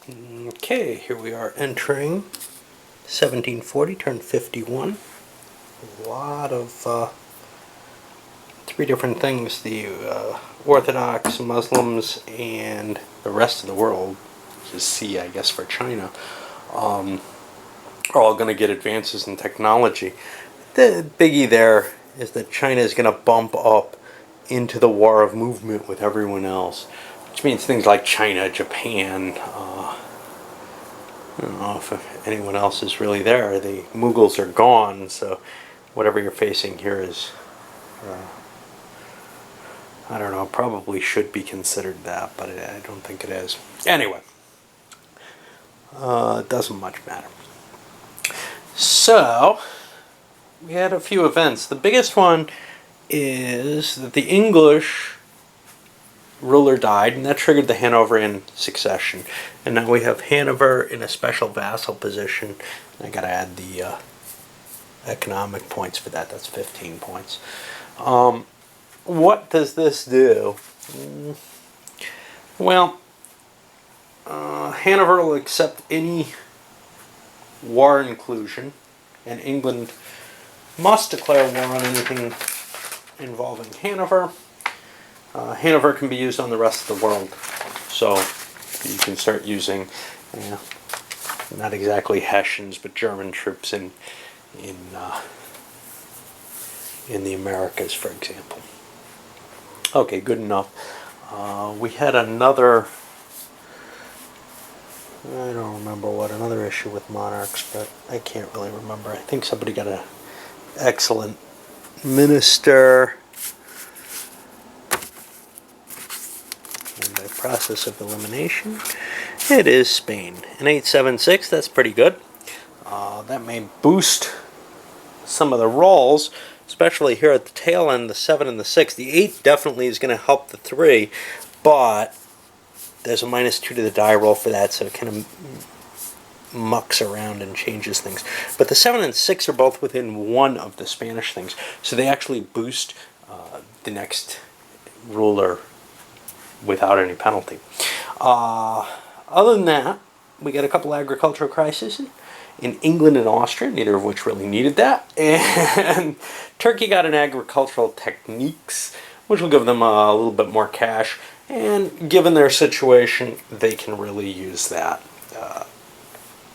Okay, here we are entering 1740, turn 51. A lot of three different things. The Orthodox, Muslims, and the rest of the world, which is C, I guess, for China, are all going to get advances in technology. The biggie there is that China is going to bump up into the war of movement with everyone else, which means things like China, Japan. I don't know if anyone else is really there. The Mughals are gone, so whatever you're facing here is, I don't know, probably should be considered that, but I don't think it is. Anyway, it doesn't much matter. So, we had a few events. The biggest one is that the English ruler died, and that triggered the Hanoverian succession. And now we have Hanover in a special vassal position. I gotta add the economic points for that. That's 15 points. What does this do? Well, Hanover will accept any war inclusion, and England must declare war on anything involving Hanover. Hanover can be used on the rest of the world, so you can start using, not exactly Hessians, but German troops in the Americas, for example. Okay, good enough. We had another, I don't remember what, another issue with monarchs, but I can't really remember. I think somebody got an excellent minister. And by process of elimination, it is Spain. An 876, that's pretty good. That may boost some of the rolls, especially here at the tail end, the 7 and the 6. The 8 definitely is going to help the 3, but there's a -2 to the die roll for that, so it kind of mucks around and changes things. But the 7 and 6 are both within 1 of the Spanish things, so they actually boost the next ruler without any penalty. Other than that, we got a couple agricultural crises in England and Austria, neither of which really needed that. And Turkey got an agricultural techniques, which will give them a little bit more cash. And given their situation, they can really use that.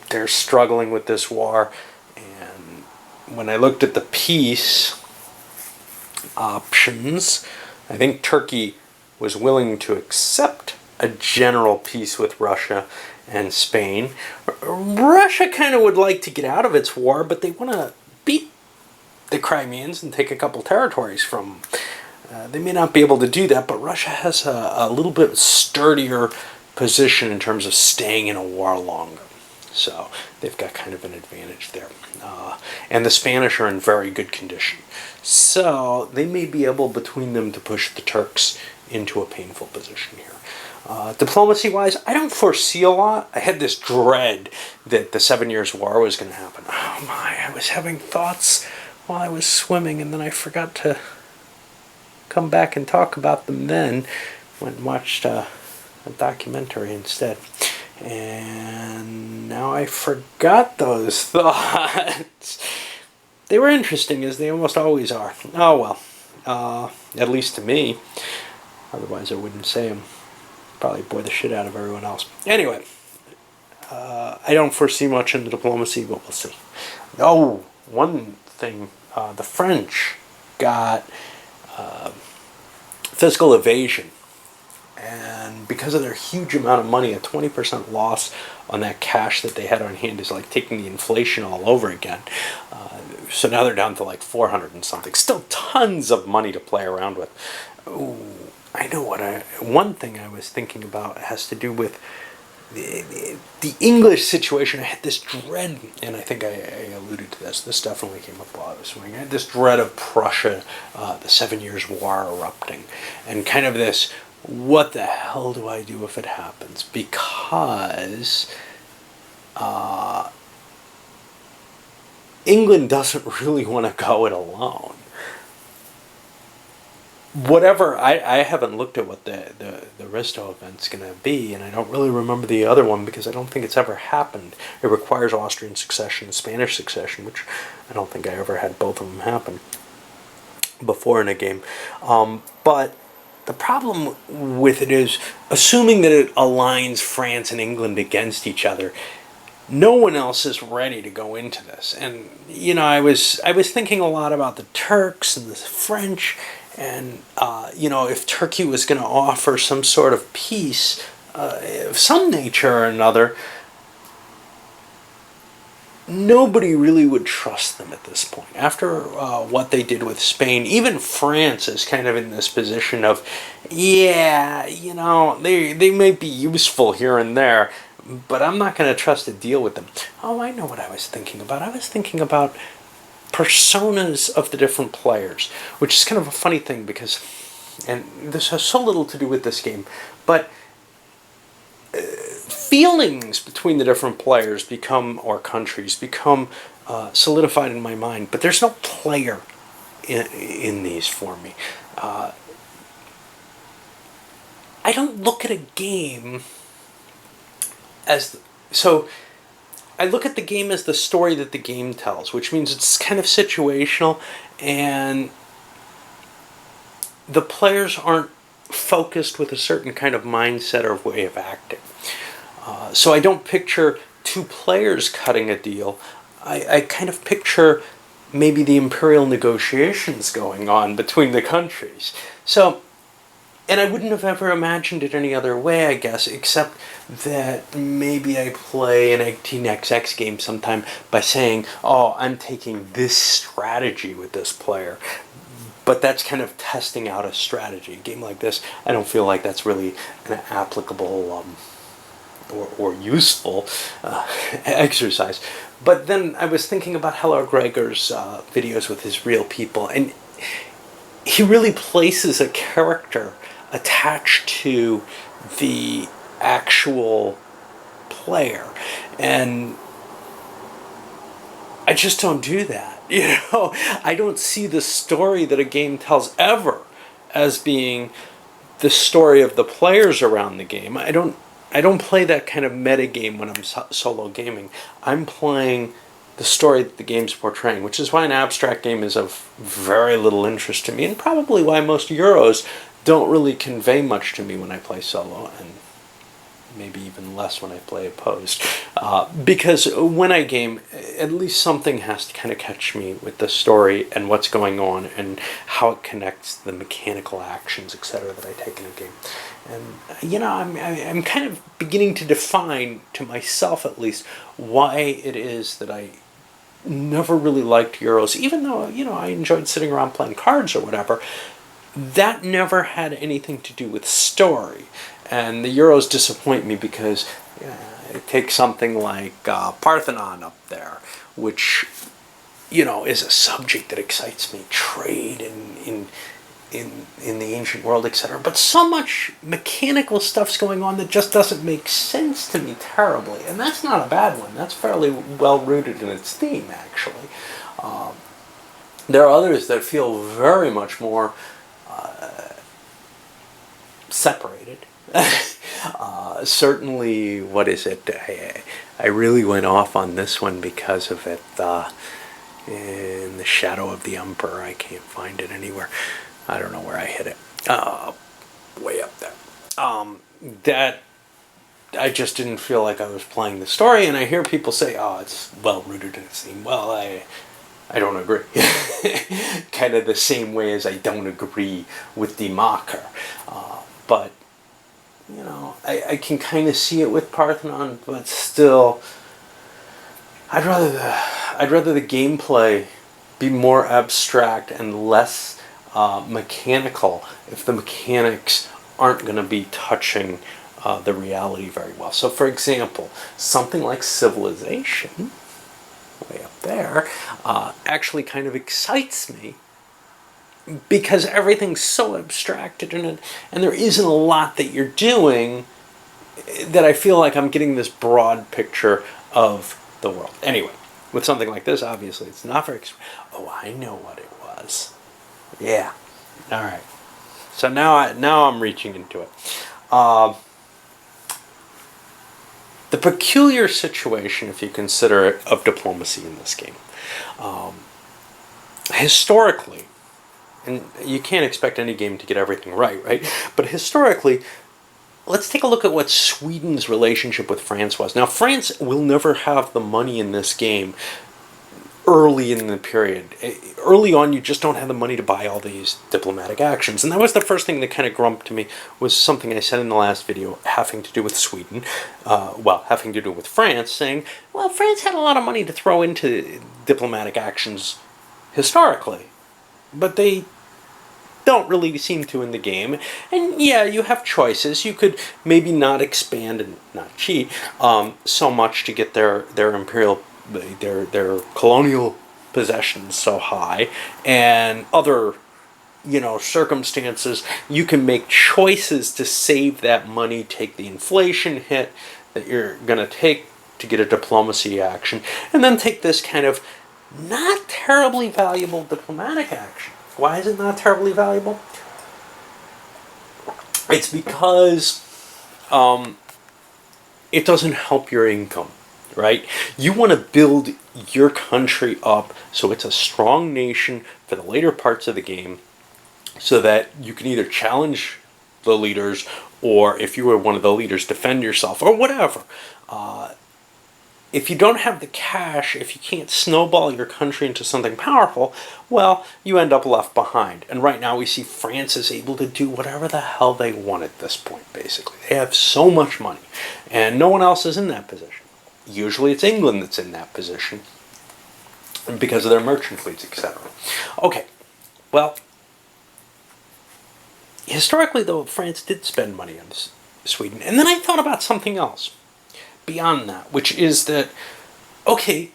They're struggling with this war. And when I looked at the peace options, I think Turkey was willing to accept a general peace with Russia and Spain. Russia kind of would like to get out of its war, but they want to beat the Crimeans and take a couple territories from them. They may not be able to do that, but Russia has a little bit sturdier position in terms of staying in a war longer. So they've got kind of an advantage there. And the Spanish are in very good condition. So they may be able, between them, to push the Turks into a painful position here. Diplomacy-wise, I don't foresee a lot. I had this dread that the 7 Years' War was going to happen. Oh my, I was having thoughts while I was swimming, and then I forgot to come back and talk about them then. Went and watched a documentary instead. And now I forgot those thoughts. They were interesting, as they almost always are. Oh well, at least to me. Otherwise I wouldn't say them. Probably bore the shit out of everyone else. Anyway, I don't foresee much in the diplomacy, but we'll see. Oh, one thing, the French got fiscal evasion. And because of their huge amount of money, a 20% loss on that cash that they had on hand is like taking the inflation all over again. So now they're down to like 400 and something. Still tons of money to play around with. Ooh, I know one thing I was thinking about has to do with the English situation. I had this dread, and I think I alluded to this. This definitely came up while I was swimming. I had this dread of Prussia, the 7 Years' War erupting, and kind of this, what the hell do I do if it happens? Because England doesn't really want to go it alone. whatever, I haven't looked at what the Risto event's going to be, and I don't really remember the other one because I don't think it's ever happened. It requires Austrian succession and Spanish succession, which I don't think I ever had both of them happen before in a game. But the problem with it is, assuming that it aligns France and England against each other, no one else is ready to go into this. And you know, I was thinking a lot about the Turks and the French, and you know, if Turkey was going to offer some sort of peace of some nature or another, nobody really would trust them at this point. After what they did with Spain, even France is kind of in this position of, yeah, you know, they may be useful here and there, but I'm not going to trust a deal with them. Oh, I know what I was thinking about. I was thinking about personas of the different players, which is kind of a funny thing because, and this has so little to do with this game, but feelings between the different players become, or countries become, solidified in my mind, but there's no player in these for me. I don't look at a game as, so I look at the game as the story that the game tells, which means it's kind of situational, and the players aren't focused with a certain kind of mindset or way of acting. So I don't picture two players cutting a deal. I kind of picture maybe the imperial negotiations going on between the countries. So, and I wouldn't have ever imagined it any other way, I guess, except that maybe I play an 18xx game sometime by saying, oh, I'm taking this strategy with this player. But that's kind of testing out a strategy. A game like this, I don't feel like that's really an applicable or useful exercise. But then I was thinking about Hello Gregor's videos with his real people, and he really places a character attached to the actual player, and I just don't do that. You know, I don't see the story that a game tells ever as being the story of the players around the game. I don't play that kind of meta game when I'm solo gaming. I'm playing the story that the game's portraying, which is why an abstract game is of very little interest to me, and probably why most Euros don't really convey much to me when I play solo, and maybe even less when I play opposed. Because when I game, at least something has to kind of catch me with the story and what's going on and how it connects the mechanical actions, etc., that I take in a game. And, you know, I'm kind of beginning to define, to myself at least, why it is that I never really liked Euros, even though, you know, I enjoyed sitting around playing cards or whatever. That never had anything to do with story. And the Euros disappoint me because it takes something like Parthenon up there, which, you know, is a subject that excites me, trade in the ancient world, etc. But so much mechanical stuff's going on that just doesn't make sense to me terribly. And that's not a bad one. That's fairly well rooted in its theme, actually. There are others that feel very much more separated. Certainly, what is it? I really went off on this one because of it. In the Shadow of the Emperor, I can't find it anywhere. I don't know where I hit it. Way up there. That I just didn't feel like I was playing the story, and I hear people say, "Oh, it's well rooted in its theme." Well, I don't agree. Kind of the same way as I don't agree with Die Macher. But, you know, I can kind of see it with Parthenon, but still, I'd rather the gameplay be more abstract and less mechanical if the mechanics aren't going to be touching the reality very well. So, for example, something like Civilization, way up there, actually kind of excites me because everything's so abstracted in it, and there isn't a lot that you're doing, that I feel like I'm getting this broad picture of the world. Anyway, with something like this, obviously, it's not very... Oh, I know what it was. Yeah. All right. So now I'm reaching into it. The peculiar situation, if you consider it, of diplomacy in this game. Historically, and you can't expect any game to get everything right? But historically, let's take a look at what Sweden's relationship with France was. Now, France will never have the money in this game early in the period. Early on, you just don't have the money to buy all these diplomatic actions. And that was the first thing that kind of grumped to me, was something I said in the last video having to do with Sweden, having to do with France, saying, well, France had a lot of money to throw into diplomatic actions historically, but they don't really seem to in the game. And yeah, you have choices. You could maybe not expand and not cheat so much to get their imperial, their colonial possessions so high, and other circumstances. You can make choices to save that money, take the inflation hit that you're gonna take to get a diplomacy action, and then take this kind of not terribly valuable diplomatic action. Why is it not terribly valuable? It's because it doesn't help your income, right? You want to build your country up so it's a strong nation for the later parts of the game, so that you can either challenge the leaders, or if you were one of the leaders, defend yourself, or whatever. If you don't have the cash, if you can't snowball your country into something powerful, well, you end up left behind. And right now we see France is able to do whatever the hell they want at this point, basically. They have so much money, and no one else is in that position. Usually it's England that's in that position because of their merchant fleets, etc. Okay, well, historically, though, France did spend money on Sweden. And then I thought about something else beyond that, which is that, okay,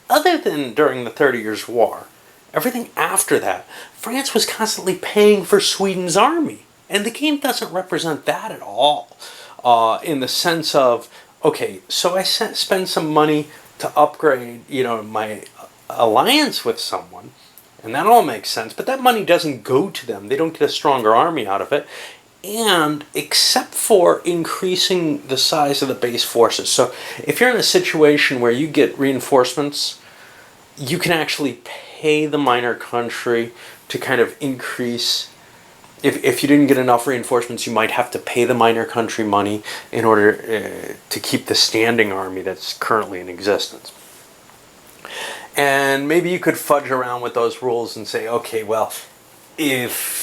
other than during the 30 Years' War, everything after that, France was constantly paying for Sweden's army. And the game doesn't represent that at all, in the sense of, okay, so I spend some money to upgrade, my alliance with someone, and that all makes sense, but that money doesn't go to them. They don't get a stronger army out of it. And except for increasing the size of the base forces. So if you're in a situation where you get reinforcements, you can actually pay the minor country to kind of increase. If you didn't get enough reinforcements, you might have to pay the minor country money in order to keep the standing army that's currently in existence. And maybe you could fudge around with those rules and say, okay, well, if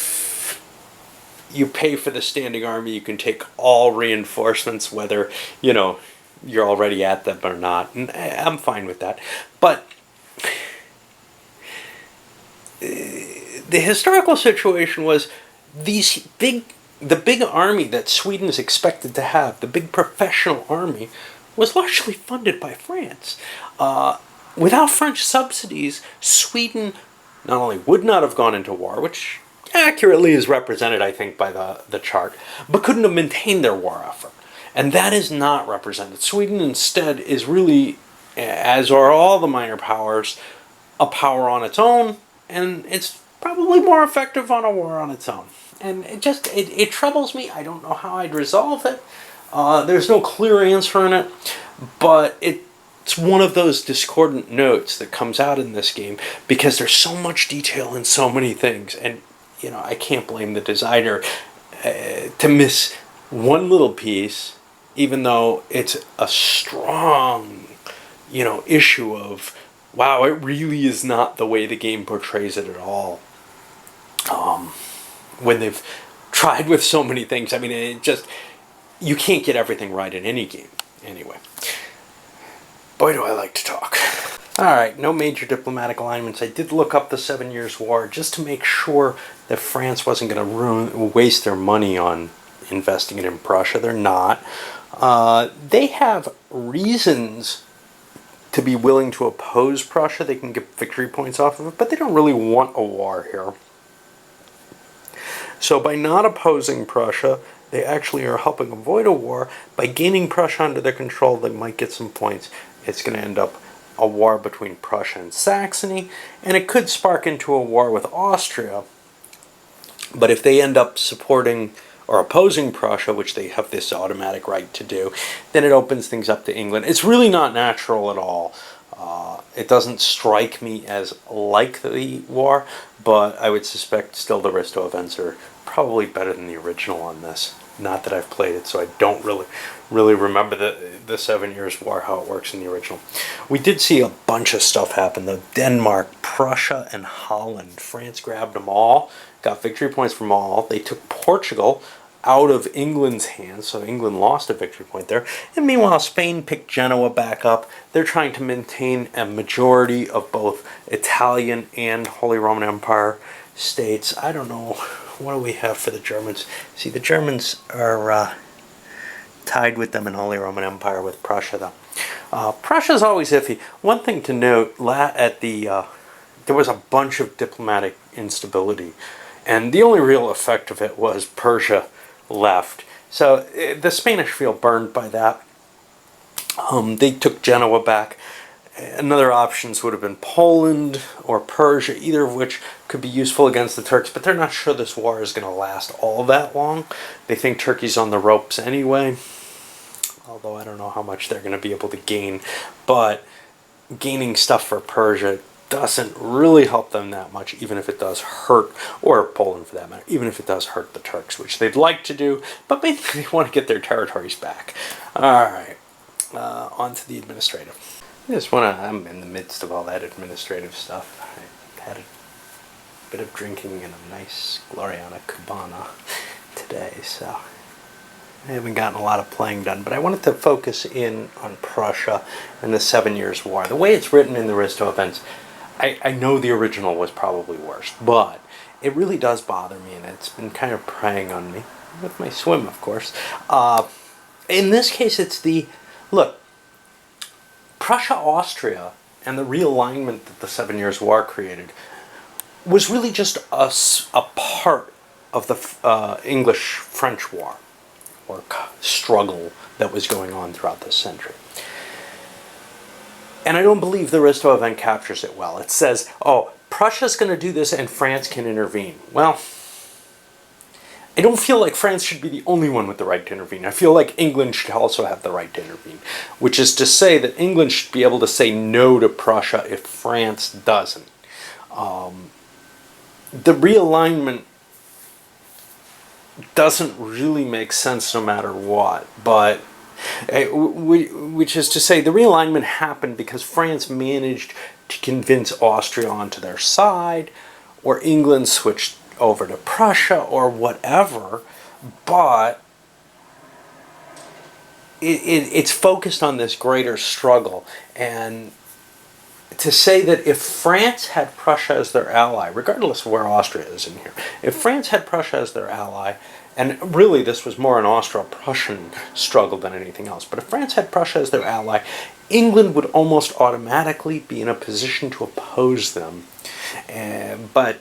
you pay for the standing army, you can take all reinforcements, whether, you're already at them or not. And I'm fine with that. But the historical situation was the big army that Sweden is expected to have, the big professional army, was largely funded by France. Without French subsidies, Sweden not only would not have gone into war, which accurately is represented, I think, by the chart, but couldn't have maintained their war effort. And that is not represented. Sweden instead is really, as are all the minor powers, a power on its own, and it's probably more effective on a war on its own. And it troubles me. I don't know how I'd resolve it. There's no clear answer in it, but it's one of those discordant notes that comes out in this game because there's so much detail in so many things. And I can't blame the designer to miss one little piece, even though it's a strong, issue of, wow, it really is not the way the game portrays it at all. When they've tried with so many things, I mean, you can't get everything right in any game. Anyway, boy, do I like to talk. Alright, no major diplomatic alignments. I did look up the 7 Years' War just to make sure that France wasn't going to waste their money on investing it in Prussia. They're not. They have reasons to be willing to oppose Prussia. They can get victory points off of it, but they don't really want a war here. So by not opposing Prussia, they actually are helping avoid a war. By gaining Prussia under their control, they might get some points. It's going to end up a war between Prussia and Saxony, and it could spark into a war with Austria, But if they end up supporting or opposing Prussia, which they have this automatic right to do, then it opens things up to England. It's really not natural at all. It doesn't strike me as like the war, but I would suspect still the Risto events are probably better than the original on this. Not that I've played it, so I don't really remember the 7 Years' War, how it works in the original. We did see a bunch of stuff happen, though. Denmark, Prussia, and Holland. France grabbed them all, got victory points from all. They took Portugal out of England's hands, so England lost a victory point there. And meanwhile, Spain picked Genoa back up. They're trying to maintain a majority of both Italian and Holy Roman Empire states. I don't know, what do we have for the Germans? See, the Germans are tied with them in Holy Roman Empire with Prussia, though. Prussia's always iffy. One thing to note, there was a bunch of diplomatic instability, and the only real effect of it was Persia left. So the Spanish feel burned by that. They took Genoa back. Another options would have been Poland or Persia, either of which could be useful against the Turks, but they're not sure this war is going to last all that long. They think Turkey's on the ropes anyway, although I don't know how much they're going to be able to gain. But gaining stuff for Persia doesn't really help them that much, even if it does hurt, or Poland for that matter, even if it does hurt the Turks, which they'd like to do, but maybe they want to get their territories back. Alright, on to the administrative. I'm in the midst of all that administrative stuff. I had a bit of drinking and a nice Gloriana Cabana today, so I haven't gotten a lot of playing done, but I wanted to focus in on Prussia and the 7 Years' War. The way it's written in the Risto events, I know the original was probably worse, but it really does bother me, and it's been kind of preying on me, with my swim, of course. In this case, look, Prussia-Austria and the realignment that the 7 Years' War created was really just a part of the English-French War, or struggle that was going on throughout this century. And I don't believe the Risto event captures it well. It says, oh, Prussia's going to do this and France can intervene. Well, I don't feel like France should be the only one with the right to intervene. I feel like England should also have the right to intervene, which is to say that England should be able to say no to Prussia if France doesn't. The realignment doesn't really make sense no matter what, but which is to say the realignment happened because France managed to convince Austria onto their side, or England switched over to Prussia, or whatever, but it's focused on this greater struggle. And to say that if France had Prussia as their ally, regardless of where Austria is in here, if France had Prussia as their ally, and really this was more an Austro-Prussian struggle than anything else, but if France had Prussia as their ally, England would almost automatically be in a position to oppose them. But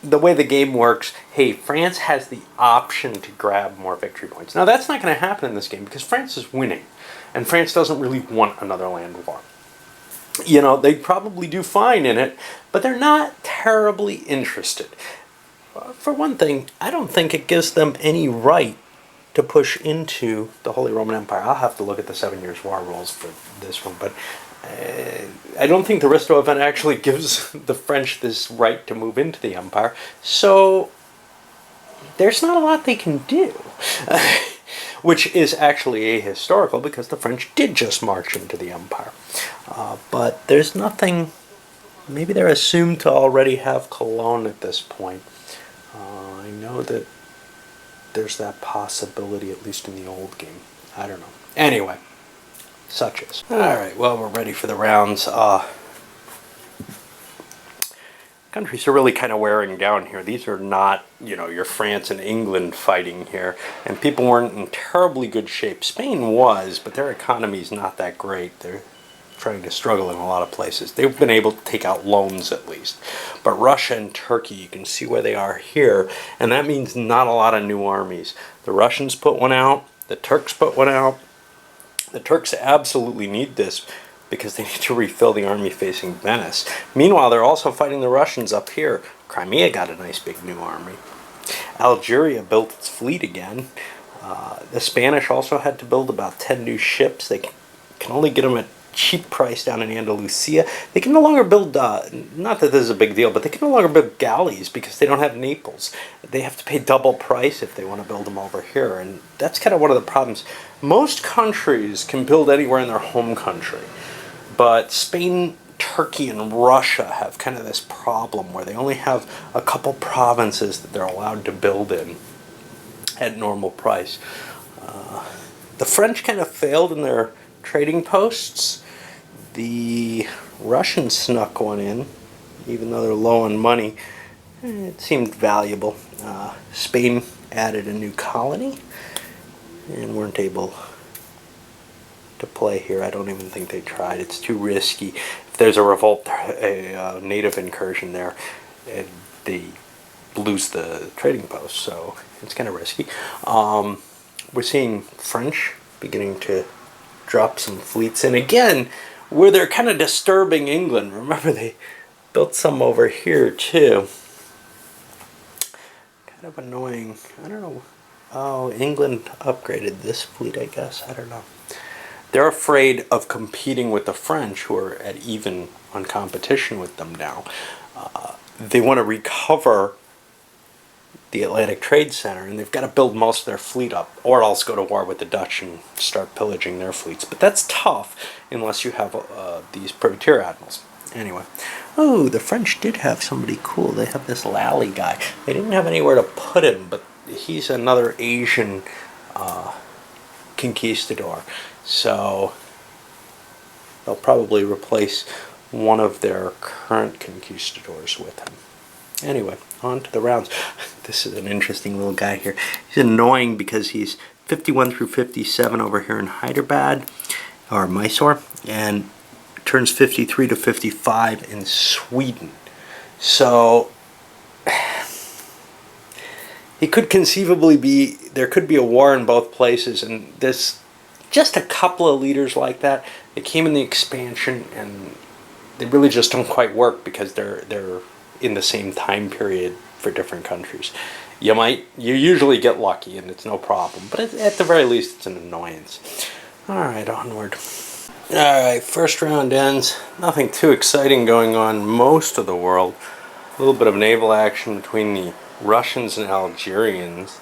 the way the game works, hey, France has the option to grab more victory points. Now that's not going to happen in this game because France is winning, and France doesn't really want another land war. You know, they probably do fine in it, but they're not terribly interested. For one thing, I don't think it gives them any right to push into the Holy Roman Empire. I'll have to look at the 7 Years' War rules for this one, but I don't think the Risto event actually gives the French this right to move into the empire, so there's not a lot they can do. Which is actually ahistorical because the French did just march into the empire. But there's nothing, maybe they're assumed to already have Cologne at this point. I know that there's that possibility, at least in the old game. I don't know. Anyway, such is. Alright, well, we're ready for the rounds. Countries are really kind of wearing down here. These are not, your France and England fighting here. And people weren't in terribly good shape. Spain was, but their economy's not that great. They're trying to struggle in a lot of places. They've been able to take out loans at least. But Russia and Turkey, you can see where they are here. And that means not a lot of new armies. The Russians put one out. The Turks put one out. The Turks absolutely need this because they need to refill the army facing Venice. Meanwhile, they're also fighting the Russians up here. Crimea got a nice big new army. Algeria built its fleet again. The Spanish also had to build about 10 new ships. They can only get them at cheap price down in Andalusia. They can no longer build, not that this is a big deal, but they can no longer build galleys because they don't have Naples. They have to pay double price if they want to build them over here, and that's kind of one of the problems. Most countries can build anywhere in their home country, but Spain, Turkey, and Russia have kind of this problem where they only have a couple provinces that they're allowed to build in at normal price. The French kind of failed in their trading posts. The Russians snuck one in, even though they're low on money. It seemed valuable. Spain added a new colony and weren't able to play here. I don't even think they tried. It's too risky. If there's a revolt, a native incursion there, they lose the trading post, so it's kind of risky. We're seeing French beginning to drop some fleets in again, where they're kind of disturbing England. Remember, they built some over here too. Kind of annoying. I don't know. Oh, England upgraded this fleet, I guess. I don't know. They're afraid of competing with the French, who are at even on competition with them now. They want to recover the Atlantic Trade Center, and they've got to build most of their fleet up, or else go to war with the Dutch and start pillaging their fleets. But that's tough unless you have these privateer admirals. Anyway, oh, the French did have somebody cool. They have this Lally guy. They didn't have anywhere to put him, but he's another Asian conquistador. So they'll probably replace one of their current conquistadors with him. Anyway, on to the rounds. This is an interesting little guy here. He's annoying because he's 51 through 57 over here in Hyderabad, or Mysore, and turns 53 to 55 in Sweden. So he could conceivably be, there could be a war in both places, and there's just a couple of leaders like that. They came in the expansion, and they really just don't quite work because they're in the same time period for different countries. You usually get lucky and it's no problem, but at the very least it's an annoyance. Alright, onward. Alright, first round ends. Nothing too exciting going on most of the world. A little bit of naval action between the Russians and Algerians,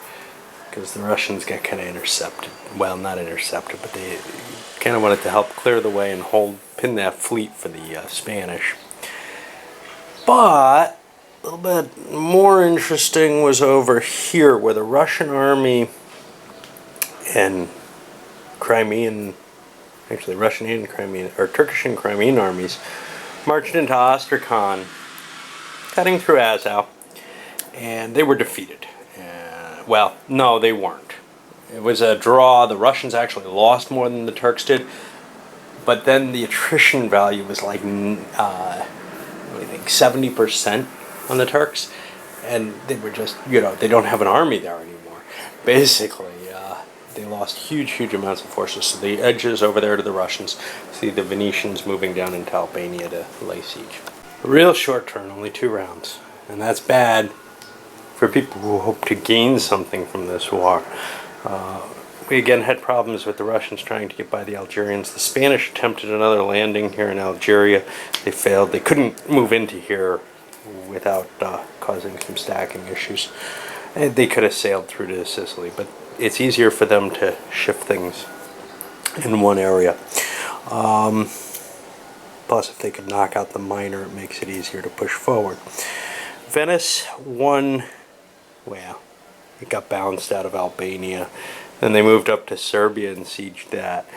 because the Russians got kind of intercepted. Well, not intercepted, but they kind of wanted to help clear the way and pin that fleet for the Spanish. But a little bit more interesting was over here, where the Russian army and Crimean, actually Russian and Crimean, or Turkish and Crimean armies marched into Astrakhan, cutting through Azov, and they were defeated. Well, no, they weren't. It was a draw. The Russians actually lost more than the Turks did, but then the attrition value was like 70% on the Turks, and they were just, they don't have an army there anymore. Basically, they lost huge amounts of forces, so the edge is over there to the Russians. See the Venetians moving down into Albania to lay siege. A real short turn, only 2 rounds, and that's bad for people who hope to gain something from this war. We again had problems with the Russians trying to get by the Algerians. The Spanish attempted another landing here in Algeria. They failed. They couldn't move into here without causing some stacking issues. And they could have sailed through to Sicily, but it's easier for them to shift things in one area. Plus, if they could knock out the minor, it makes it easier to push forward. Venice won. Well, it got bounced out of Albania. Then they moved up to Serbia and sieged that.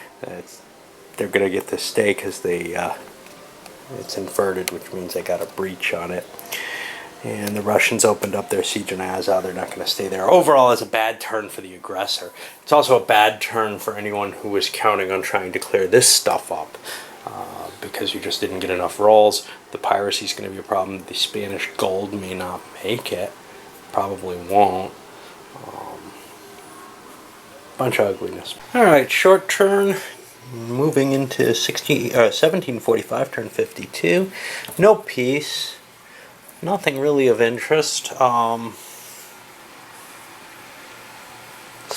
They're going to get to stay because it's inverted, which means they got a breach on it. And the Russians opened up their siege in Azov. They're not going to stay there. Overall, it's a bad turn for the aggressor. It's also a bad turn for anyone who was counting on trying to clear this stuff up, because you just didn't get enough rolls. The piracy is going to be a problem. The Spanish gold may not make it. Probably won't. Bunch of ugliness. Alright, short turn. Moving into 1745, turn 52. No peace. Nothing really of interest.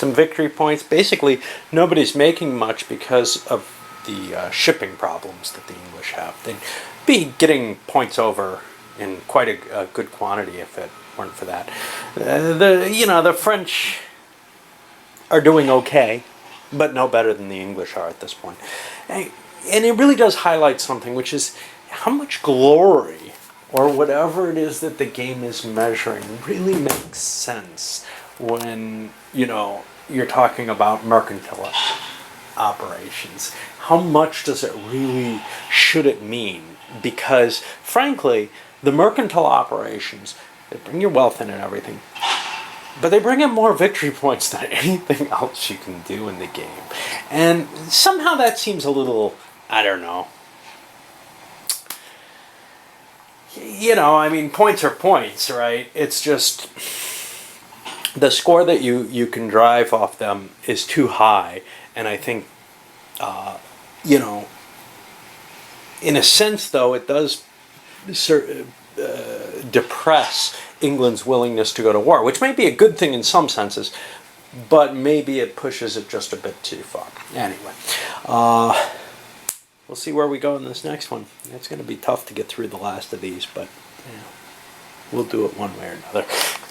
some victory points. Basically, nobody's making much because of the shipping problems that the English have. They'd be getting points over in quite a good quantity if it weren't for that. The French are doing okay, but no better than the English are at this point. And it really does highlight something, which is how much glory, or whatever it is that the game is measuring, really makes sense when, you're talking about mercantile operations. How much does it really, should it mean? Because, frankly, the mercantile operations, they bring your wealth in and everything, but they bring in more victory points than anything else you can do in the game. And somehow that seems a little, I don't know. Points are points, right? It's just the score that you can drive off them is too high. And I think, in a sense, though, it does depress England's willingness to go to war, which may be a good thing in some senses, but maybe it pushes it just a bit too far. Anyway, we'll see where we go in this next one. It's going to be tough to get through the last of these, but we'll do it one way or another.